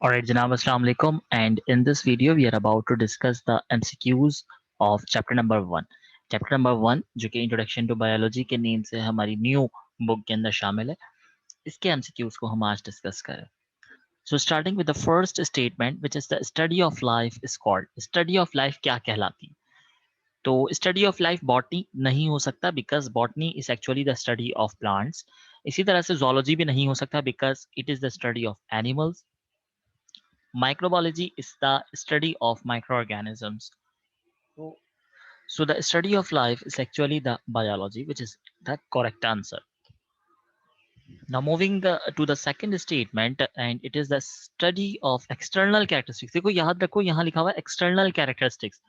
Alright, Janab, Assalamu alaikum. And in this video, we are about to discuss the MCQs of chapter number 1. Chapter number 1, जो कि introduction to biology के name से हमारी new book के अंदर शामिल है, इसके MCQs को हम आज डिस्कस करें. So starting with the first statement, which is the study of life is called. Study of life क्या कहलाती है? तो study of life botany नहीं हो सकता because botany is actually the study of plants. इसी तरह से zoology भी नहीं हो सकता because it is the study of animals. Microbiology is the study of microorganisms. So, so the study of life is actually the biology, which is the correct answer. Now moving to the second statement, and it is the study of external characteristics. देखो याद रखो यहाँ लिखा हुआ है external characteristics.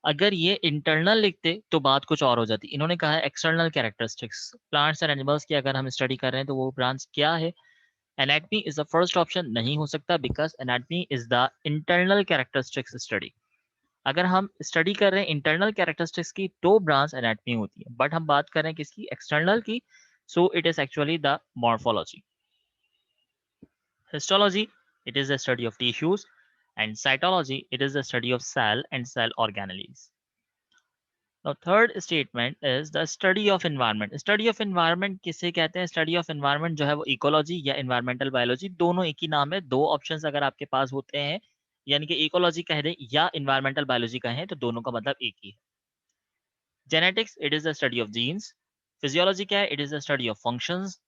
अगर ये internal लिखते तो बात कुछ और हो जाती. इन्होंने कहा है external characteristics. Plants and animals की अगर हम स्टडी कर रहे हैं तो वो ब्रांच क्या है? Anatomy is the first option नहीं हो सकता because anatomy is the internal characteristics study. अगर हम स्टडी कर रहे हैं इंटरनल कैरेक्टरिस्टिक्स की तो ब्रांच एनाटमी होती है, बट हम बात कर रहे हैं किसकी? एक्सटर्नल की. So it is actually the morphology. Histology, it is the study of tissues. And cytology, it is the study of cell and cell organelles. Now third statement is the study of environment. Study of environment किसे कहते हैं? Study of environment जो है वो ecology या environmental biology दोनों एक ही नाम है. दो ऑप्शंस अगर आपके पास होते हैं, यानी कि इकोलॉजी कह दें या environmental biology कहें, तो दोनों का मतलब एक ही है. Genetics, it is the study of genes. Physiology क्या है? It is the study of functions.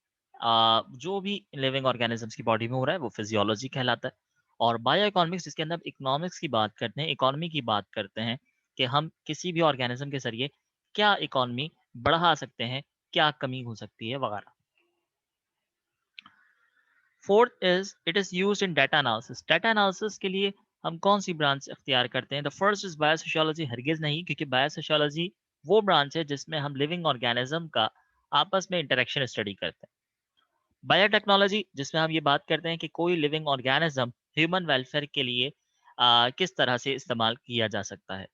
जो भी लिविंग ऑर्गेनिजम्स की बॉडी में हो रहा है वो फिजियोलॉजी कहलाता है. और बायो इकोनॉमिक्स, जिसके अंदर इकोनॉमिक्स की बात करते हैं, इकोनॉमी की बात करते हैं कि हम किसी भी ऑर्गेनिज्म के जरिए क्या इकोनॉमी बढ़ा सकते हैं, क्या कमी हो सकती है वगैरह. Fourth is it is used in data analysis. Data analysis के लिए हम कौन सी ब्रांच इख्तियार करते हैं? The first is biosociology. हरगिज नहीं, क्योंकि बायोसोशियोलॉजी वो ब्रांच है जिसमें हम लिविंग ऑर्गेनिज्म का आपस में इंटरेक्शन स्टडी करते हैं. बायोटेक्नोलॉजी, जिसमें हम ये बात करते हैं कि कोई लिविंग ऑर्गेनिज्म ह्यूमन वेलफेयर के लिए किस तरह से इस्तेमाल किया जा सकता है.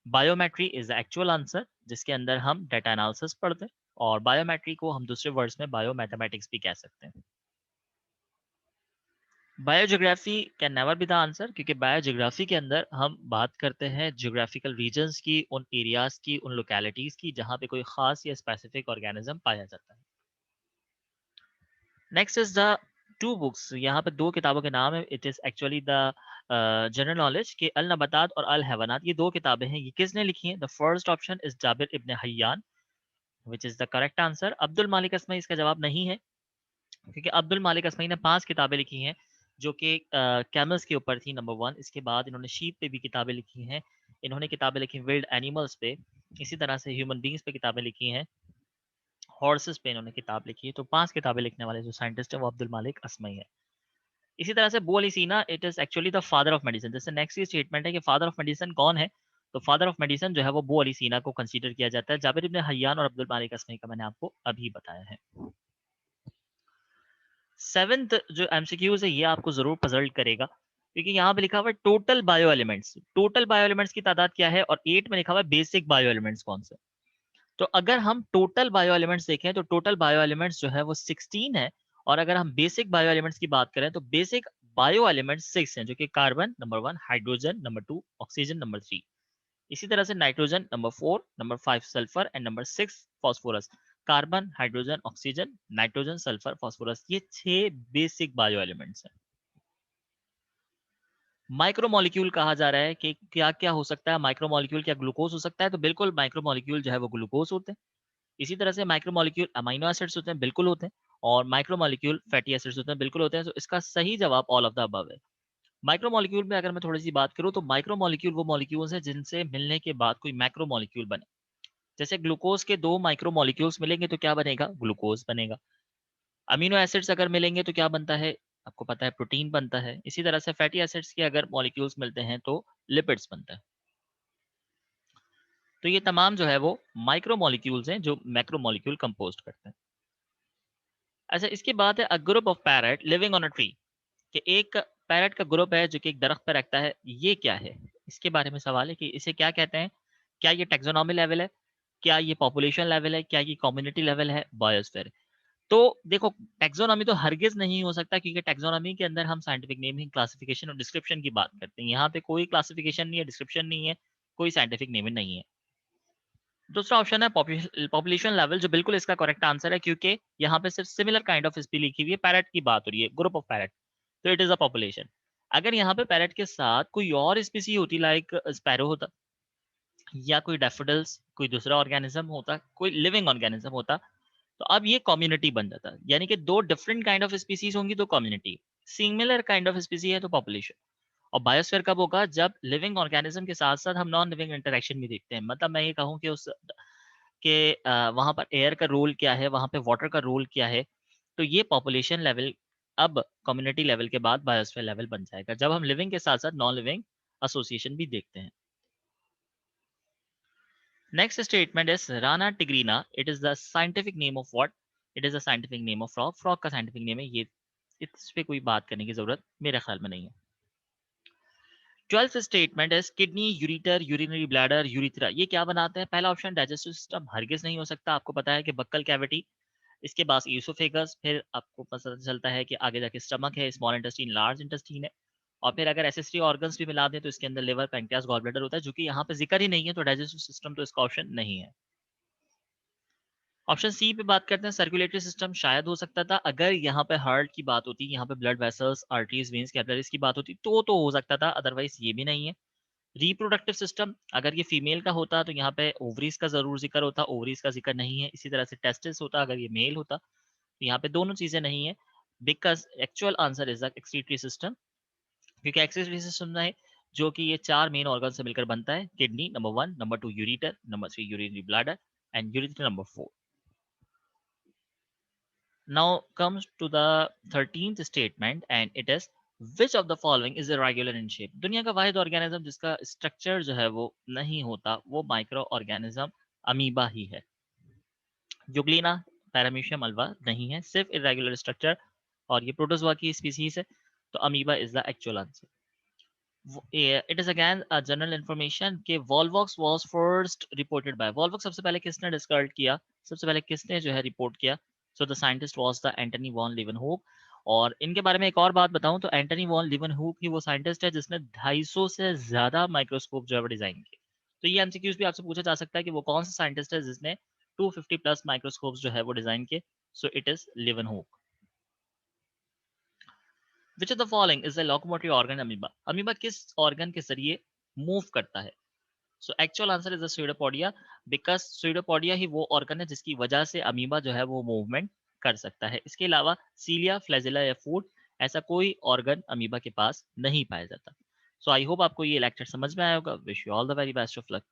Biometry is the actual answer, जिसके अंदर हम डाटा एनालिसिस पढ़ते हैं. और बायोमेट्री को हम दूसरे वर्ड्स में बायोमैथमेटिक्स भी कह सकते हैं. Biogeography can never be the answer, क्योंकि बायोजियोग्राफी के अंदर हम बात करते हैं जियोग्राफिकल रीजन्स की, उन एरियाज की, उन लोकेलिटीज की जहाँ पे कोई खास या स्पेसिफिक ऑर्गेनिज्म पाया जाता है. Next is the two books. यहाँ पे दो किताबों के नाम है. It is actually the general knowledge के अल नबातात और अल हैवानात. ये दो किताबें हैं. ये किसने लिखी हैं? The first option is Jabir ibn Hayyan, which is the correct answer. Abdul Malik Asmai इसका जवाब नहीं है, क्योंकि अब्दुल मालिक असमई ने 5 किताबें लिखी हैं जो कि कैमल्स के ऊपर थी, नंबर 1. इसके बाद इन्होंने शीप पे भी किताबें लिखी हैं. इन्होंने किताबें लिखी विल्ड एनिमल्स पे. इसी तरह से ह्यूमन बींग्स पे किताबें लिखी हैं. हॉर्सेस पे इन्होंने किताब लिखी है. तो 5 किताबें लिखने वाले जो साइंटिस्ट है वो अब्दुल मालिक असमई है. इसी तरह से बू अली सीना, it is actually the father of medicine. जैसे नेक्स्ट ये स्टेटमेंट है कि फादर ऑफ मेडिसिन कौन है, तो फादर ऑफ मेडिसिन जो है वो बू अली सीना को कंसीडर किया जाता है. जाबिर इब्न हय्यान और अब्दुल मालिक असमई का मैंने आपको अभी बताया है. सेवेंथ जो एमसीक्यूज है ये आपको जरूर पजल्ट करेगा, क्योंकि यहाँ पे लिखा हुआ है total bio elements. Total bio elements की तादाद क्या है? और 8 में लिखा हुआ है बेसिक बायो एलिमेंट्स कौन से. तो अगर हम टोटल बायो एलिमेंट्स देखें तो टोटल बायो एलिमेंट्स जो है वो 16 है. और अगर हम बेसिक बायो एलिमेंट्स की बात करें तो बेसिक बायो एलिमेंट्स 6 हैं, जो कि carbon number 1, hydrogen number 2, oxygen number 3. इसी तरह से nitrogen number 4, number 5 sulphur and number 6 phosphorus. Carbon, hydrogen, oxygen, nitrogen, sulphur, phosphorus, ये 6 बेसिक बायो एलिमेंट्स हैं. माइक्रोमोलिक्यूल कहा जा रहा है कि क्या क्या हो सकता है माइक्रोमोलिक्यूल. क्या ग्लूकोज हो सकता है? तो बिल्कुल माइक्रोमोलिक्यूल जो है वो ग्लूकोज होते हैं. इसी तरह से माइक्रोमोलिक्यूल अमीनो एसिड्स होते हैं, बिल्कुल होते हैं. और माइक्रोमोलिक्यूल फैटी एसिड्स होते हैं, बिल्कुल होते हैं. तो इसका सही जवाब ऑल ऑफ द अबव है. माइक्रोमोलिक्यूल में अगर मैं थोड़ी सी बात करूं तो माइक्रोमोलिक्यूल वो मॉलिक्यूल्स हैं जिनसे मिलने के बाद कोई मैक्रोमोलिक्यूल बने. जैसे ग्लूकोज के 2 माइक्रोमोलिक्यूल्स मिलेंगे तो क्या बनेगा? ग्लूकोज बनेगा. अमीनो एसिड्स अगर मिलेंगे तो क्या बनता है? आपको पता है, प्रोटीन बनता है. इसी तरह से फैटी एसिड्स के अगर मॉलिक्यूल्स मिलते हैं तो लिपिड्स बनता है. तो ये तमाम जो है वो माइक्रोमोलिक्यूल्स हैं जो मैक्रोमोलिक्यूल कंपोज करते हैं. अच्छा, इसके बाद है a group of parrot living on a tree. कि एक पैरट का ग्रुप है जो कि एक दरख्त पर रखता है. ये क्या है? इसके बारे में सवाल है कि इसे क्या कहते हैं. क्या ये टेक्सोनॉमी लेवल है? क्या ये पॉपुलेशन लेवल है? क्या ये कम्युनिटी लेवल है? बायोस्फीयर. तो देखो, टैक्सोनॉमी तो हरगिज़ नहीं हो सकता, क्योंकि टैक्सोनॉमी के अंदर हम साइंटिफिक नेमिंग, क्लासिफिकेशन और डिस्क्रिप्शन की बात करते हैं। यहाँ पे कोई क्लासिफिकेशन नहीं है, डिस्क्रिप्शन नहीं है, कोई साइंटिफिक नेमिंग नहीं है। दूसरा ऑप्शन है पॉपुलेशन लेवल, जो बिल्कुल इसका करेक्ट आंसर है, क्योंकि यहाँ पे सिर्फ सिमिलर काइंड ऑफ स्पीशीज लिखी हुई है, पैरट की बात हो रही है, ग्रुप ऑफ पैरट, तो इट इज अ पॉपुलेशन। अगर यहाँ पे पैरट के साथ कोई और स्पीसी होती, लाइक स्पैरो होता, या कोई डैफोडिल्स, कोई दूसरा ऑर्गेनिज्म होता, कोई लिविंग ऑर्गेनिज्म होता, तो अब ये कम्युनिटी बन जाता। यानी कि दो डिफरेंट काइंड ऑफ स्पीसीज होंगी तो कम्युनिटी, सिमिलर काइंड ऑफ स्पीसी है तो पॉपुलेशन। और बायोस्फीयर कब होगा? जब लिविंग ऑर्गेनिज्म के साथ साथ हम नॉन लिविंग इंटरेक्शन भी देखते हैं। मतलब मैं ये कहूँ कि उस के वहाँ पर एयर का रोल क्या है, वहाँ पे वाटर का रोल क्या है, तो ये पॉपुलेशन लेवल अब कम्युनिटी लेवल के बाद बायोस्फीयर लेवल बन जाएगा, जब हम लिविंग के साथ साथ नॉन लिविंग एसोसिएशन भी देखते हैं। Next statement is Rana tigrina, it is the scientific name of what? It is the scientific name of frog. Frog का साइंटिफिक नेम है ये, इस पे कोई बात करने की जरूरत मेरे ख्याल में नहीं है। 12th statement is kidney, ureter, urinary bladder, urethra, ये क्या बनाते हैं? पहला ऑप्शन डाइजेस्टिव सिस्टम, हरगिज नहीं हो सकता। आपको पता है कि बक्कल कैविटी, इसके बाद ईसोफेगस, फिर आपको पता चलता है कि आगे जाके स्टमक है, स्मॉल इंटेस्टीन, लार्ज इंटेस्टीन है, और फिर अगर एसेसरी ऑर्गन्स भी मिला दें तो इसके अंदर लिवर, पैंक्रियास, गॉल ब्लैडर होता है, जो कि यहाँ पे जिक्र ही नहीं है, तो डाइजेस्टिव सिस्टम तो इसका ऑप्शन नहीं है। ऑप्शन सी पे बात करते हैं, सर्कुलेटरी सिस्टम शायद हो सकता था, अगर यहाँ पे हार्ट की बात होती, यहाँ पे blood vessels, arteries, veins, capillaries की बात होती, तो हो सकता था, अदरवाइज ये भी नहीं है। रिप्रोडक्टिव सिस्टम, अगर ये फीमेल का होता तो यहाँ पे ओवरीज का जरूर जिक्र होता, ओवरीज का जिक्र नहीं है। इसी तरह से टेस्टिस होता, अगर ये मेल होता, तो यहाँ पे दोनों चीजें नहीं है, because actual answer is the excretory system, क्योंकि एक्सक्रीटरी सिस्टम है जो कि ये चार मेन ऑर्गन से मिलकर बनता है। Kidney number 1, number 2 ureter, number 3 urinary bladder, and urethra number 4। Now comes to the 13th statement and it is which of the following is irregular in shape? दुनिया का वाहिद ऑर्गेनिज्म जिसका स्ट्रक्चर जो है वो नहीं होता, वो माइक्रो ऑर्गेनिज्म अमीबा ही है। जुगलीना, पैरामीशियम अल्वा नहीं है, सिर्फ इरेगुलर स्ट्रक्चर, और ये प्रोटोजोआ की स्पीसीज है, तो amoeba is the actual answer. It is again general information कि Volvox was first reported by, Volvox सबसे पहले किसने डिस्कवर किया, सबसे पहले किसने जो है रिपोर्ट किया? So the scientist was the Antony van Leeuwenhoek. और इनके बारे में एक और बात बताऊं तो एंटनी वॉन लीवनहूक ही वो साइंटिस्ट है जिसने 250 से ज्यादा माइक्रोस्कोप जो है डिजाइन किए। तो ये एमसीक्यूज भी आपसे पूछा जा सकता है कि वो कौन सा साइंटिस्ट है जिसने 250 प्लस माइक्रोस्कोप जो है वो डिजाइन किए। So it is Leeuwenhoek. Which of the following is the locomotive organ amoeba? अमीबा किस ऑर्गन के जरिए मूव करता है? So actual answer is the pseudopodia, because pseudopodia ही वो ऑर्गन है जिसकी वजह से अमीबा जो है वो मूवमेंट कर सकता है। इसके अलावा सीलिया, फ्लैजिला या फूड, ऐसा कोई ऑर्गन अमीबा के पास नहीं पाया जाता। सो आई होप आपको ये लेक्चर समझ में आया होगा। Wish you all the very best of luck.